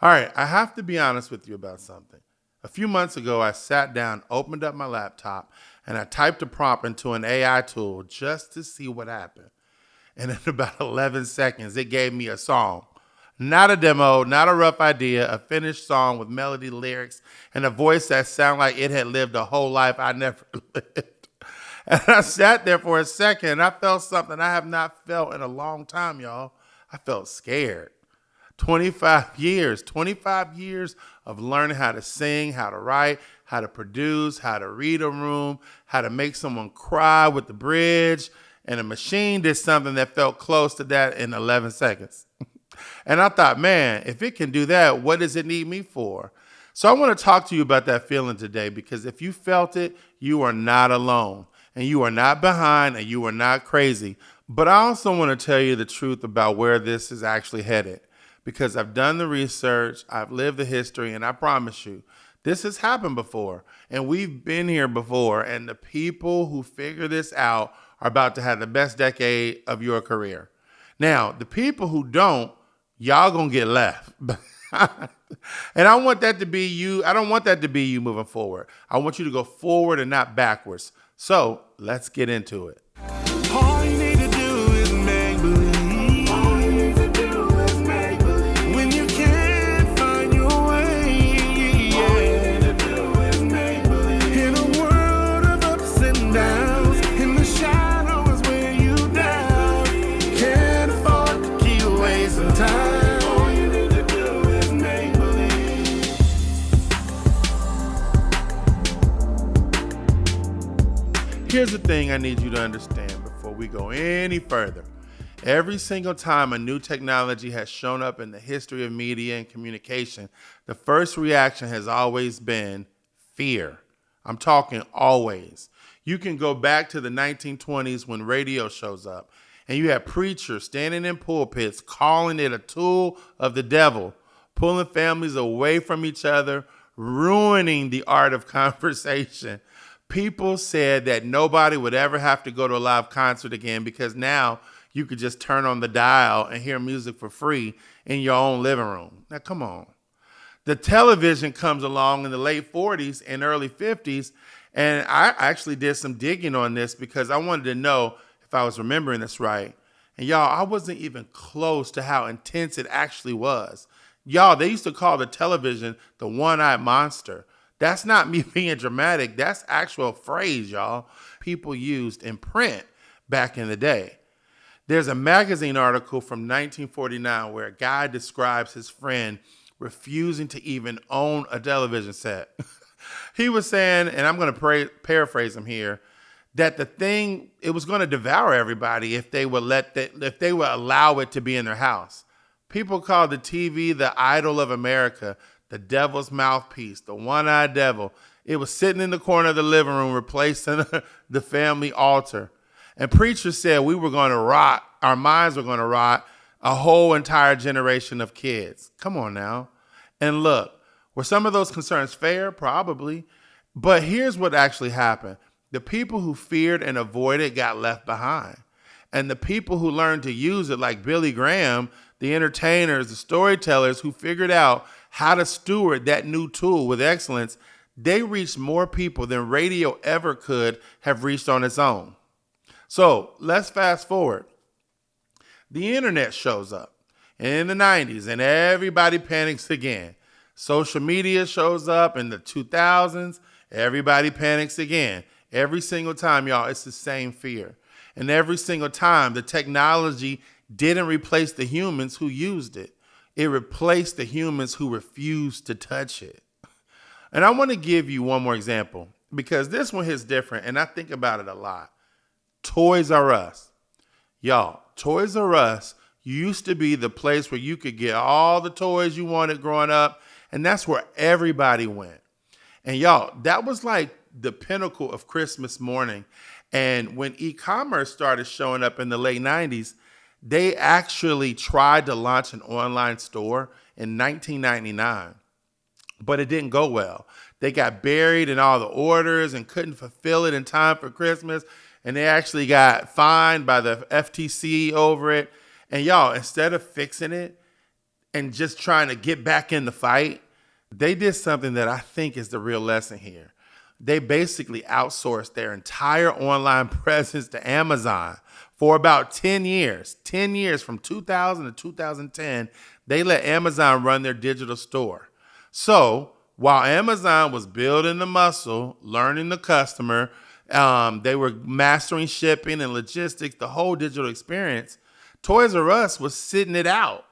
All right, I have to be honest with you about something. A few months ago, I sat down, opened up my laptop, and I typed a prompt into an AI tool just to see what happened. And in about 11 seconds, it gave me a song. Not a demo, not a rough idea, a finished song with melody, lyrics, and a voice that sounded like it had lived a whole life I never lived. And I sat there for a second and I felt something I have not felt in a long time, y'all. I felt scared. 25 years of learning how to sing, how to write, how to produce, how to read a room, how to make someone cry with the bridge. And a machine did something that felt close to that in 11 seconds. And I thought, man, if it can do that, what does it need me for? So I want to talk to you about that feeling today, because if you felt it, you are not alone and you are not behind and you are not crazy. But I also want to tell you the truth about where this is actually headed, because I've done the research, I've lived the history, and I promise you, this has happened before, and we've been here before, and the people who figure this out are about to have the best decade of your career. Now, the people who don't, y'all gonna get left. And I want that to be you. I don't want that to be you moving forward. I want you to go forward and not backwards. So let's get into it. All you need to do is make believe. All you need to do is make believe. When you can't find your way, all you need to do is make believe. In a world of ups and downs, in the shadows where you down, can't afford to keep wasting time. All you need to do is make believe. Here's the thing I need you to understand before we go any further. Every single time a new technology has shown up in the history of media and communication, the first reaction has always been fear. I'm talking always. You can go back to the 1920s when radio shows up and you have preachers standing in pulpits calling it a tool of the devil, pulling families away from each other, ruining the art of conversation. People said that nobody would ever have to go to a live concert again because now you could just turn on the dial and hear music for free in your own living room. Now, come on. The television comes along in the late 40s and early 50s, and I actually did some digging on this because I wanted to know if I was remembering this right. And y'all, I wasn't even close to how intense it actually was. Y'all, they used to call the television the one-eyed monster. That's not me being dramatic. That's actual phrase, y'all, people used in print back in the day. There's a magazine article from 1949 where a guy describes his friend refusing to even own a television set. He was saying, and I'm going to paraphrase him here, that the thing, it was going to devour everybody if they would if they would allow it to be in their house. People called the TV the idol of America, the devil's mouthpiece, the one-eyed devil. It was sitting in the corner of the living room, replacing the family altar. And preachers said we were going to rot, our minds were going to rot a whole entire generation of kids. Come on now. And look, were some of those concerns fair? Probably. But here's what actually happened. The people who feared and avoided got left behind. And the people who learned to use it, like Billy Graham, the entertainers, the storytellers who figured out how to steward that new tool with excellence, they reached more people than radio ever could have reached on its own. So let's fast forward. The internet shows up in the 90s and everybody panics again. Social media shows up in the 2000s. Everybody panics again. Every single time, y'all, it's the same fear. And every single time, the technology didn't replace the humans who used it. It replaced the humans who refused to touch it. And I want to give you one more example because this one hits different, and I think about it a lot. Toys R Us. Y'all, Toys R Us used to be the place where you could get all the toys you wanted growing up, and that's where everybody went. And y'all, that was like the pinnacle of Christmas morning. And when e-commerce started showing up in the late 90s, they actually tried to launch an online store in 1999, but it didn't go well. They got buried in all the orders and couldn't fulfill it in time for Christmas. And they actually got fined by the FTC over it. And y'all, instead of fixing it, and just trying to get back in the fight, they did something that I think is the real lesson here. They basically outsourced their entire online presence to Amazon for about 10 years. 10 years from 2000 to 2010, they let Amazon run their digital store. So while Amazon was building the muscle, learning the customer, they were mastering shipping and logistics, the whole digital experience, Toys R Us was sitting it out.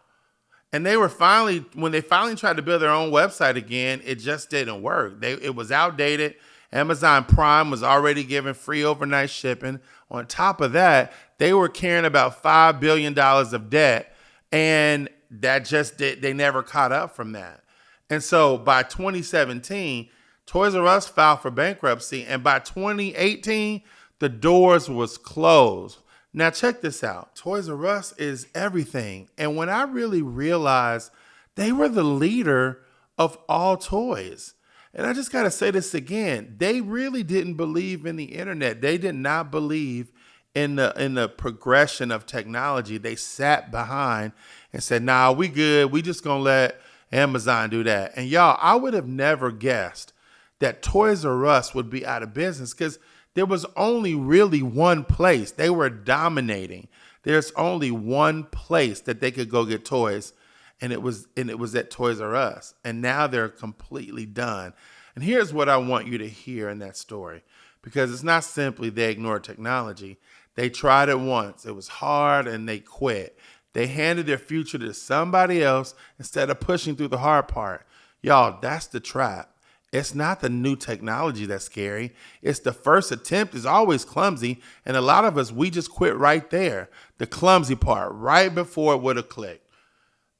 And they were when they finally tried to build their own website again, it just didn't work. It was outdated. Amazon Prime was already giving free overnight shipping. On top of that, they were carrying about $5 billion of debt. And they never caught up from that. And so by 2017, Toys R Us filed for bankruptcy. And by 2018, the doors was closed. Now, check this out. Toys R Us is everything. And when I really realized they were the leader of all toys, and I just got to say this again, they really didn't believe in the internet. They did not believe in the progression of technology. They sat behind and said, nah, we good. We just going to let Amazon do that. And y'all, I would have never guessed that Toys R Us would be out of business because there was only really one place. They were dominating. There's only one place that they could go get toys, and it was at Toys R Us. And now they're completely done. And here's what I want you to hear in that story, because it's not simply they ignored technology. They tried it once. It was hard, and they quit. They handed their future to somebody else instead of pushing through the hard part. Y'all, that's the trap. It's not the new technology that's scary. It's the first attempt is always clumsy. And a lot of us, we just quit right there. The clumsy part, right before it would have clicked.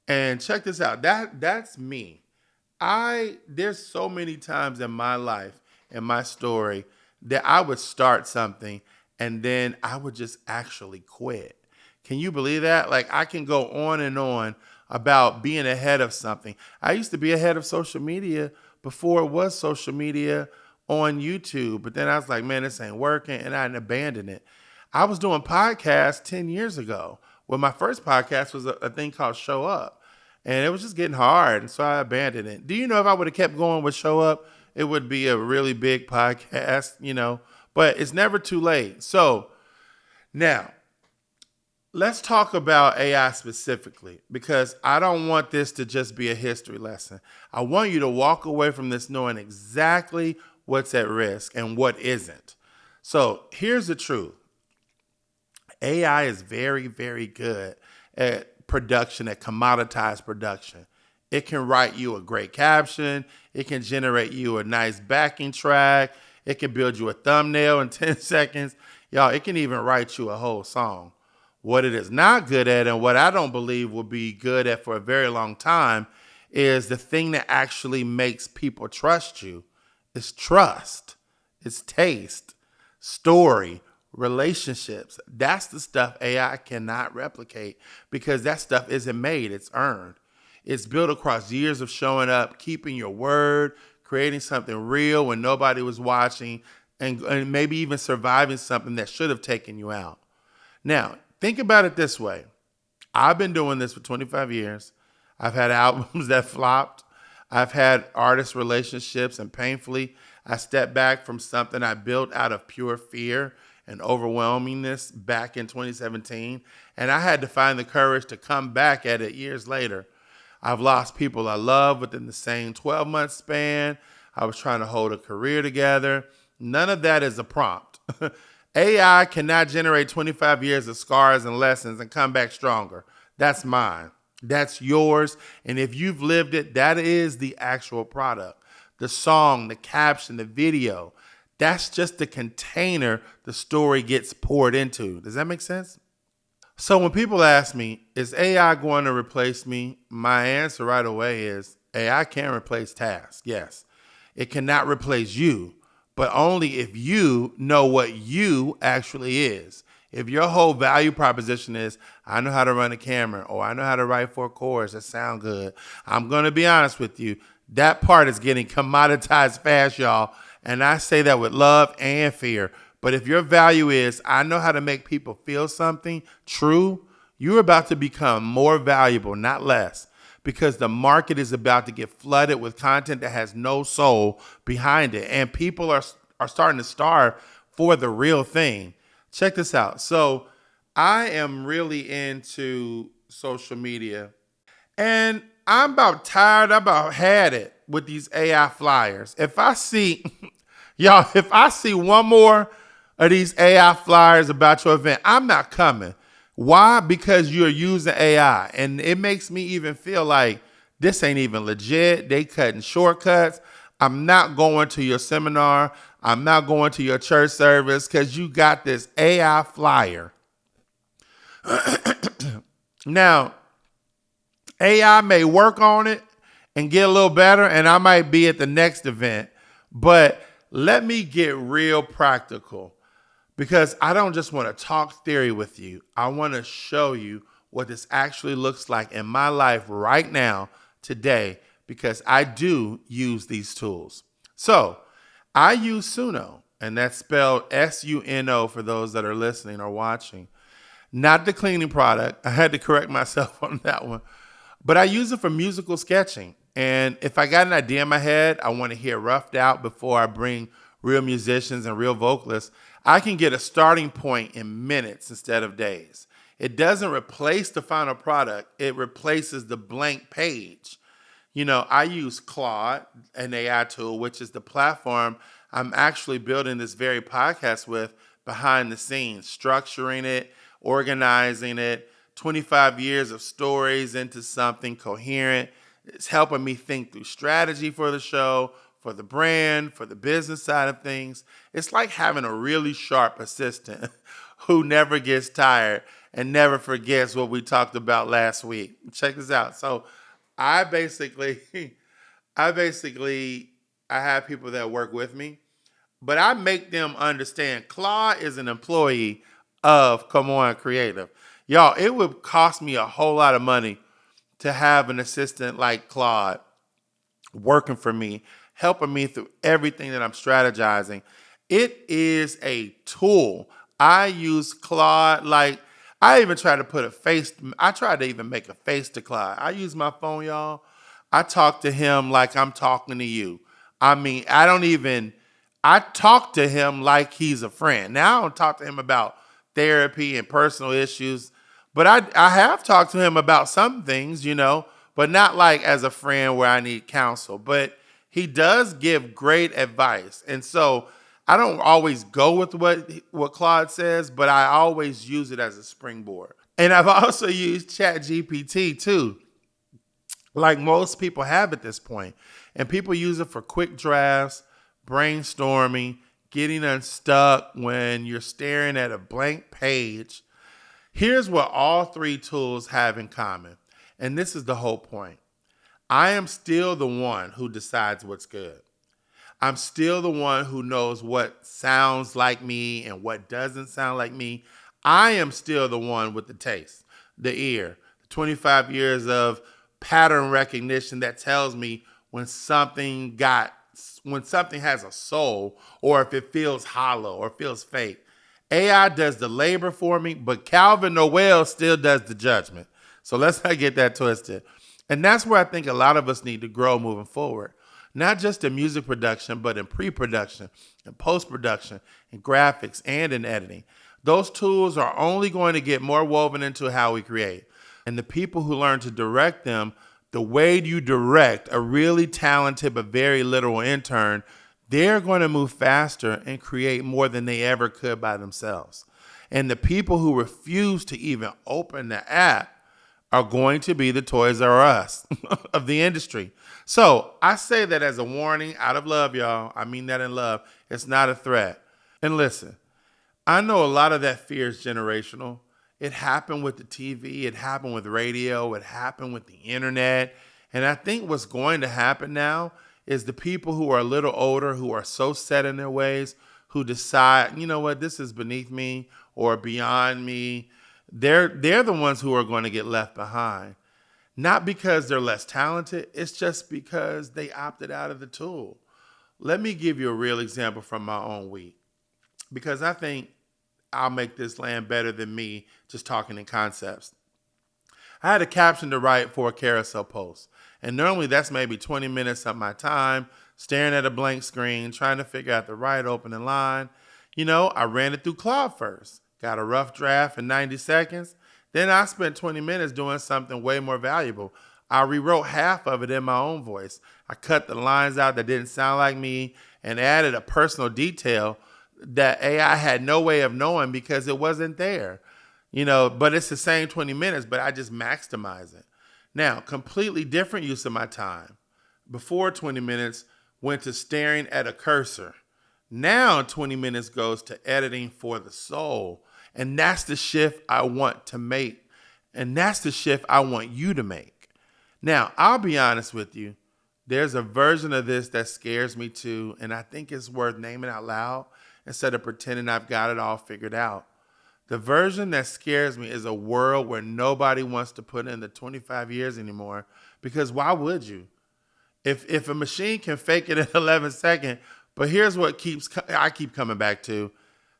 And check this out. That's me. There's so many times in my life, in my story, that I would start something and then I would just actually quit. Can you believe that? Like, I can go on and on about being ahead of something. I used to be ahead of social media before it was social media on YouTube. But then I was like, man, this ain't working. And I abandoned it. I was doing podcasts 10 years ago. Well, my first podcast was a thing called Show Up. And it was just getting hard. And so I abandoned it. Do you know if I would have kept going with Show Up, it would be a really big podcast, but it's never too late. So now, let's talk about AI specifically, because I don't want this to just be a history lesson. I want you to walk away from this knowing exactly what's at risk and what isn't. So here's the truth. AI is very, very good at production, at commoditized production. It can write you a great caption. It can generate you a nice backing track. It can build you a thumbnail in 10 seconds. Y'all, it can even write you a whole song. What it is not good at, and what I don't believe will be good at for a very long time, is the thing that actually makes people trust you. It's trust. It's taste, story, relationships. That's the stuff AI cannot replicate, because that stuff isn't made. It's earned. It's built across years of showing up, keeping your word, creating something real when nobody was watching, and maybe even surviving something that should have taken you out. Now, think about it this way. I've been doing this for 25 years. I've had albums that flopped. I've had artist relationships, and painfully, I stepped back from something I built out of pure fear and overwhelmingness back in 2017. And I had to find the courage to come back at it years later. I've lost people I love within the same 12-month span. I was trying to hold a career together. None of that is a prompt. AI cannot generate 25 years of scars and lessons and come back stronger. That's mine. That's yours. And if you've lived it, that is the actual product. The song, the caption, the video, that's just the container the story gets poured into. Does that make sense? So when people ask me, is AI going to replace me? My answer right away is AI can replace tasks. Yes, it cannot replace you, but only if you know what you actually is. If your whole value proposition is, I know how to run a camera, or I know how to write 4 chords that sound good, I'm going to be honest with you, that part is getting commoditized fast, y'all. And I say that with love and fear. But if your value is, I know how to make people feel something true, you're about to become more valuable, not less. because the market is about to get flooded with content that has no soul behind it. And people are starting to starve for the real thing. Check this out. So I am really into social media, and I'm about tired, I'm about had it with these AI flyers. If I see, y'all, if I see one more of these AI flyers about your event, I'm not coming. Why? Because you're using AI. And it makes me even feel like this ain't even legit. They cutting shortcuts. I'm not going to your seminar. I'm not going to your church service because you got this AI flyer. Now, AI may work on it and get a little better, and I might be at the next event. But let me get real practical, because I don't just want to talk theory with you. I want to show you what this actually looks like in my life right now, today, because I do use these tools. So I use Suno, and that's spelled Suno for those that are listening or watching. Not the cleaning product. I had to correct myself on that one. But I use it for musical sketching. And if I got an idea in my head, I want to hear roughed out before I bring real musicians and real vocalists, I can get a starting point in minutes instead of days. It doesn't replace the final product, it replaces the blank page. I use Claude, an AI tool, which is the platform I'm actually building this very podcast with behind the scenes, structuring it, organizing it, 25 years of stories into something coherent. It's helping me think through strategy for the show, for the brand, for the business side of things. It's like having a really sharp assistant who never gets tired and never forgets what we talked about last week. Check this out. So I basically, I basically, I have people that work with me, but I make them understand Claude is an employee of Come On Creative. Y'all, it would cost me a whole lot of money to have an assistant like Claude working for me, helping me through everything that I'm strategizing. It is a tool. I use Claude like I even try to put a face. I tried to even make a face to Claude. I use my phone, y'all. I talk to him like I'm talking to you. I mean, I talk to him like he's a friend. Now I don't talk to him about therapy and personal issues, but I have talked to him about some things, but not like as a friend where I need counsel. But he does give great advice. And so I don't always go with what Claude says, but I always use it as a springboard. And I've also used ChatGPT too, like most people have at this point. And people use it for quick drafts, brainstorming, getting unstuck when you're staring at a blank page. Here's what all three tools have in common. And this is the whole point. I am still the one who decides what's good. I'm still the one who knows what sounds like me and what doesn't sound like me. I am still the one with the taste, the ear, the 25 years of pattern recognition that tells me when something has a soul, or if it feels hollow or feels fake. AI does the labor for me, but Calvin Nowell still does the judgment. So let's not get that twisted. And that's where I think a lot of us need to grow moving forward. Not just in music production, but in pre-production, in post-production, in graphics, and in editing. Those tools are only going to get more woven into how we create. And the people who learn to direct them the way you direct a really talented but very literal intern, they're going to move faster and create more than they ever could by themselves. And the people who refuse to even open the app are going to be the Toys R Us of the industry. So I say that as a warning, out of love, y'all. I mean that in love. It's not a threat. And listen, I know a lot of that fear is generational. It happened with the TV. It happened with radio. It happened with the internet. And I think what's going to happen now is the people who are a little older, who are so set in their ways, who decide, you know what, this is beneath me or beyond me. They're the ones who are going to get left behind. Not because they're less talented. It's just because they opted out of the tool. Let me give you a real example from my own week, because I think I'll make this land better than me just talking in concepts. I had a caption to write for a carousel post. And normally that's maybe 20 minutes of my time staring at a blank screen, trying to figure out the right opening line. I ran it through Claude first, got a rough draft in 90 seconds. Then I spent 20 minutes doing something way more valuable. I rewrote half of it in my own voice. I cut the lines out that didn't sound like me and added a personal detail that AI had no way of knowing because it wasn't there. But it's the same 20 minutes, but I just maximize it. Now, completely different use of my time. Before 20 minutes went to staring at a cursor. Now 20 minutes goes to editing for the soul. And that's the shift I want to make. And that's the shift I want you to make. Now, I'll be honest with you. There's a version of this that scares me too, and I think it's worth naming out loud instead of pretending I've got it all figured out. The version that scares me is a world where nobody wants to put in the 25 years anymore, because why would you? If a machine can fake it in 11 seconds, but here's what I keep coming back to.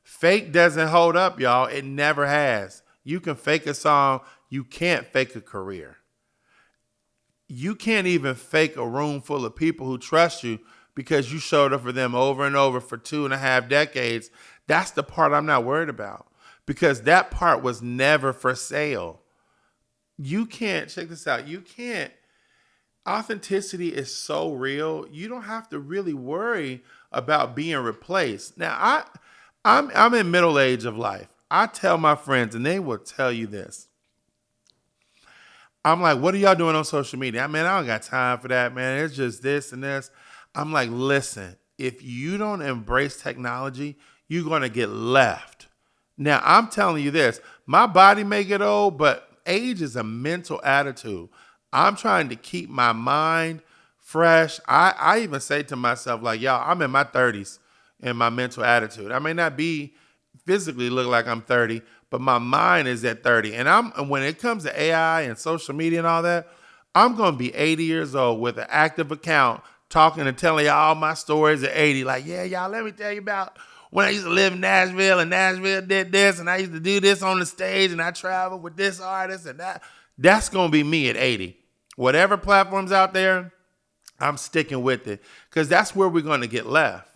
Fake doesn't hold up, y'all. It never has. You can fake a song. You can't fake a career. You can't even fake a room full of people who trust you because you showed up for them over and over for 2.5 decades. That's the part I'm not worried about, because that part was never for sale. You can't, check this out, authenticity is so real, you don't have to really worry about being replaced. Now, I'm in middle age of life. I tell my friends, and they will tell you this. I'm like, what are y'all doing on social media? I don't got time for that, man. It's just this and this. I'm like, listen, if you don't embrace technology, you're going to get left. Now, I'm telling you this. My body may get old, but age is a mental attitude. I'm trying to keep my mind fresh. I even say to myself, like, y'all, I'm in my 30s in my mental attitude. I may not be physically look like I'm 30, but my mind is at 30. And when it comes to AI and social media and all that, I'm going to be 80 years old with an active account talking and telling y'all all my stories at 80. Like, yeah, y'all, let me tell you about when I used to live in Nashville, and Nashville did this, and I used to do this on the stage, and I traveled with this artist and that. That's going to be me at 80. Whatever platform's out there, I'm sticking with it, because that's where we're going to get left.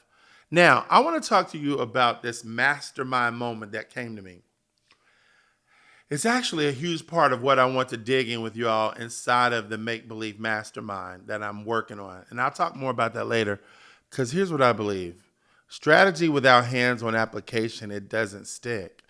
Now, I want to talk to you about this mastermind moment that came to me. It's actually a huge part of what I want to dig in with you all inside of the make-believe mastermind that I'm working on. And I'll talk more about that later, because here's what I believe. Strategy without hands-on application, it doesn't stick.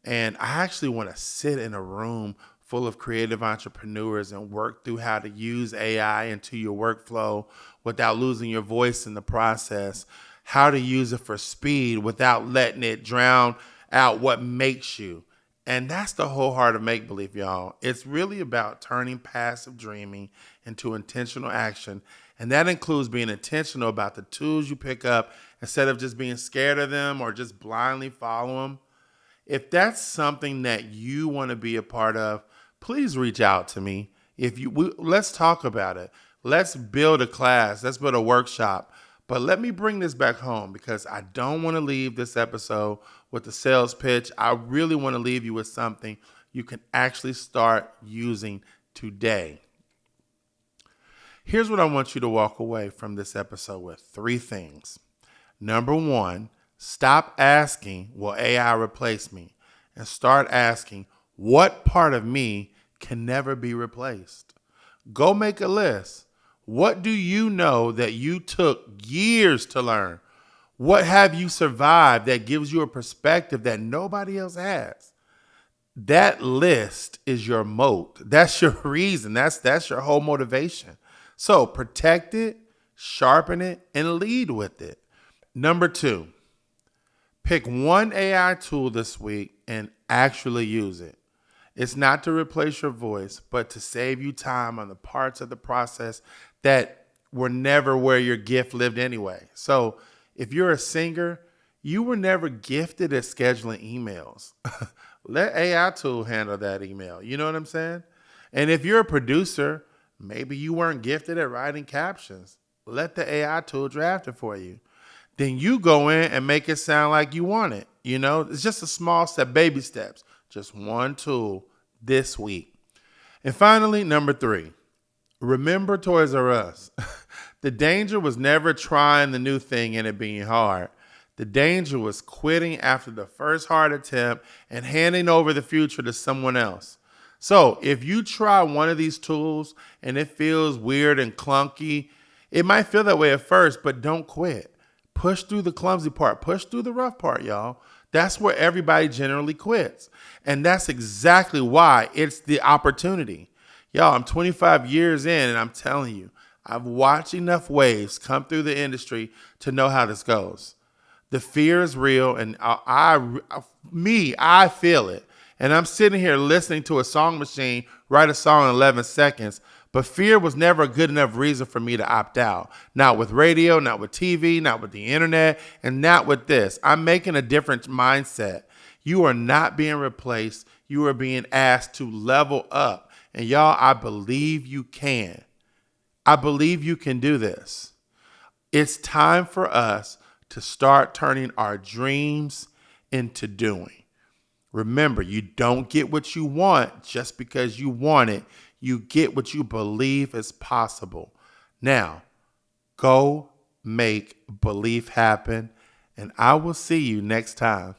And I actually want to sit in a room full of creative entrepreneurs and work through how to use AI into your workflow without losing your voice in the process, how to use it for speed without letting it drown out what makes you. And that's the whole heart of make-believe, y'all. It's really about turning passive dreaming into intentional action. And that includes being intentional about the tools you pick up instead of just being scared of them or just blindly follow them. If that's something that you want to be a part of, please reach out to me. Let's talk about it. Let's build a class. Let's build a workshop. But let me bring this back home, because I don't want to leave this episode with the sales pitch. I really want to leave you with something you can actually start using today. Here's what I want you to walk away from this episode with. 3 things. Number 1, stop asking, will AI replace me? And start asking, what part of me can never be replaced? Go make a list. What do you know that you took years to learn? What have you survived that gives you a perspective that nobody else has? That list is your moat. That's your reason. That's your whole motivation. So protect it, sharpen it, and lead with it. Number 2, pick one AI tool this week and actually use it. It's not to replace your voice, but to save you time on the parts of the process that were never where your gift lived anyway. So if you're a singer, you were never gifted at scheduling emails. Let AI tool handle that email. You know what I'm saying? And if you're a producer, maybe you weren't gifted at writing captions. Let the AI tool draft it for you. Then you go in and make it sound like you want it. You know, it's just a small step, baby steps. Just one tool this week. And finally, number 3, remember Toys R Us. The danger was never trying the new thing and it being hard. The danger was quitting after the first hard attempt and handing over the future to someone else. So if you try one of these tools and it feels weird and clunky, it might feel that way at first, but don't quit. Push through the clumsy part. Push through the rough part, y'all. That's where everybody generally quits. And that's exactly why it's the opportunity. Y'all, I'm 25 years in and I'm telling you, I've watched enough waves come through the industry to know how this goes. The fear is real, and I feel it. And I'm sitting here listening to a song machine write a song in 11 seconds, but fear was never a good enough reason for me to opt out. Not with radio, not with TV, not with the internet, and not with this. I'm making a different mindset. You are not being replaced. You are being asked to level up. And y'all, I believe you can. I believe you can do this. It's time for us to start turning our dreams into doing. Remember, you don't get what you want just because you want it. You get what you believe is possible. Now, go make belief happen, and I will see you next time.